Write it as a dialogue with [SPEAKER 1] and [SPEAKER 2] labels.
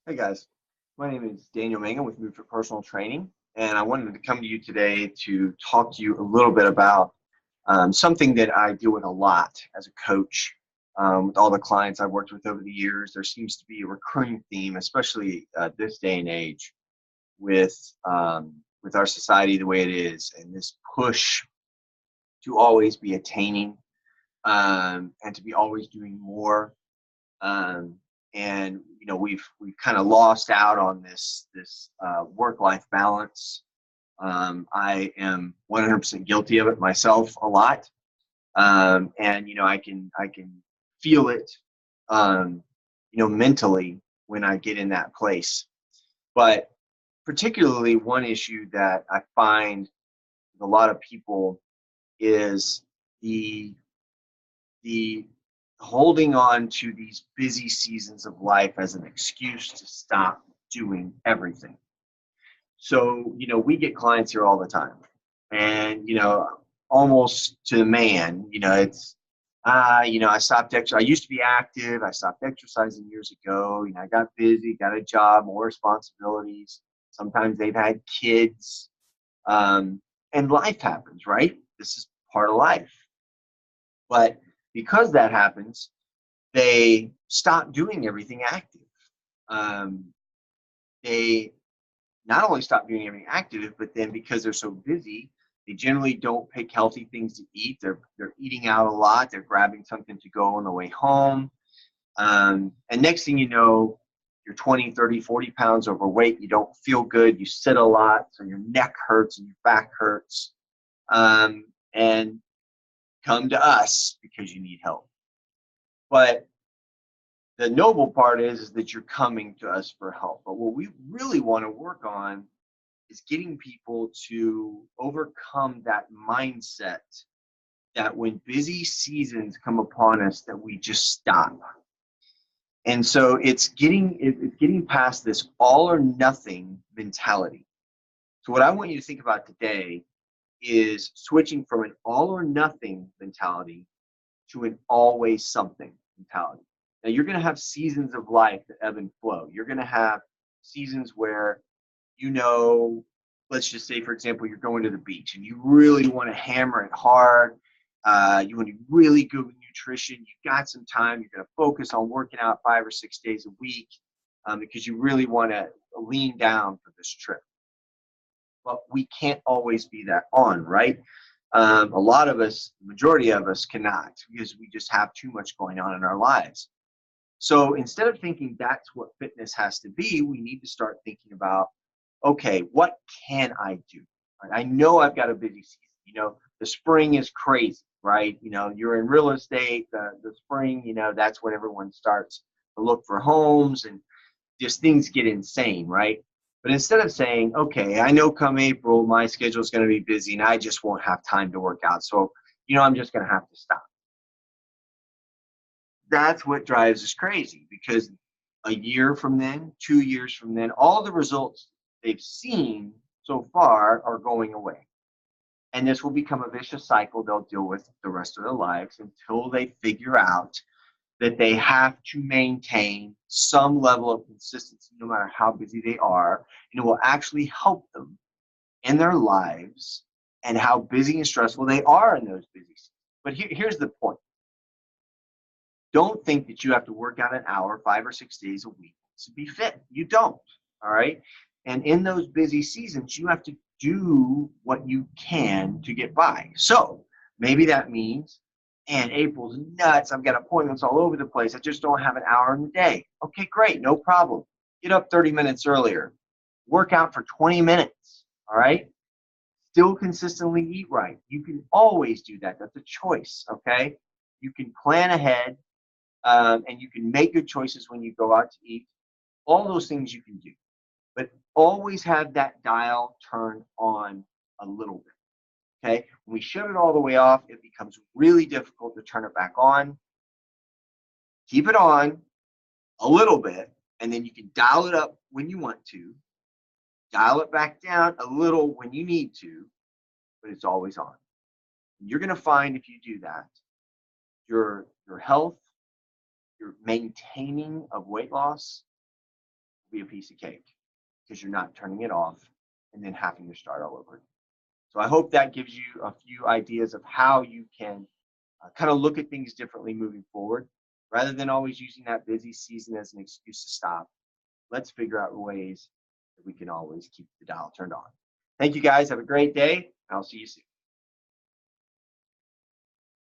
[SPEAKER 1] Hey guys, my name is Daniel Mangan with Move for Personal Training, and I wanted to come to you today to talk to you a little bit about something that I deal with a lot as a coach. With all the clients I've worked with over the years, there seems to be a recurring theme, especially this day and age, with with our society the way it is, and this push to always be attaining and to be always doing more. um, and we've kind of lost out on this work-life balance. I am 100% guilty of it myself a lot, and I can feel it, mentally when I get in that place. But particularly one issue that I find with a lot of people is the the holding on to these busy seasons of life as an excuse to stop doing everything. So, we get clients here all the time. And, almost to the man, it's, I stopped I used to be active. I stopped exercising years ago. I got busy, got a job, more responsibilities. Sometimes they've had kids. And life happens, right? This is part of life. But because that happens, they stop doing everything active. Um, they not only stop doing everything active, but then because they're so busy, they generally don't pick healthy things to eat. They're eating out a lot. They're grabbing something to go on the way home. And next thing you know, you're 20, 30, 40 pounds overweight. You don't feel good. You sit a lot, so your neck hurts and your back hurts. And come to us because you need help. But the noble part is that you're coming to us for help. But what we really want to work on is getting people to overcome that mindset that when busy seasons come upon us that we just stop. And so it's getting past this all or nothing mentality. So what I want you to think about today is switching from an all or nothing mentality to an always something mentality. Now, you're going to have seasons of life that ebb and flow. You're going to have seasons where, you know, let's just say, for example, you're going to the beach and you really want to hammer it hard. You want to really good with nutrition. You've got some time. You're going to focus on working out 5 or 6 days a week because you really want to lean down for this trip. But we can't always be that on, right? A lot of us, the majority of us, cannot because we just have too much going on in our lives. So instead of thinking that's what fitness has to be, we need to start thinking about, okay, what can I do? Right? I know I've got a busy season. The spring is crazy, right? You're in real estate, the spring, that's when everyone starts to look for homes and just things get insane, right? But instead of saying, okay, I know come April, my schedule is going to be busy and I just won't have time to work out. So, I'm just going to have to stop. That's what drives us crazy because a year from then, 2 years from then, all the results they've seen so far are going away. And this will become a vicious cycle they'll deal with the rest of their lives until they figure out that they have to maintain some level of consistency no matter how busy they are, and it will actually help them in their lives and how busy and stressful they are in those busy seasons. But here's the point. Don't think that you have to work out an hour 5 or 6 days a week to be fit. You don't. All right. And in those busy seasons, you have to do what you can to get by. So maybe that means, and April's nuts. I've got appointments all over the place. I just don't have an hour in the day. Okay, great. No problem. Get up 30 minutes earlier. Work out for 20 minutes. All right. Still consistently eat right. You can always do that. That's a choice. Okay. You can plan ahead, and you can make good choices when you go out to eat. All those things you can do, but always have that dial turned on a little bit. Okay, when we shut it all the way off, it becomes really difficult to turn it back on. Keep it on a little bit, and then you can dial it up when you want to, dial it back down a little when you need to, but it's always on. You're going to find if you do that, your health, your maintaining of weight loss be a piece of cake because you're not turning it off and then having to start all over. So I hope that gives you a few ideas of how you can kind of look at things differently moving forward. Rather than always using that busy season as an excuse to stop, let's figure out ways that we can always keep the dial turned on. Thank you guys. Have a great day. I'll see you soon.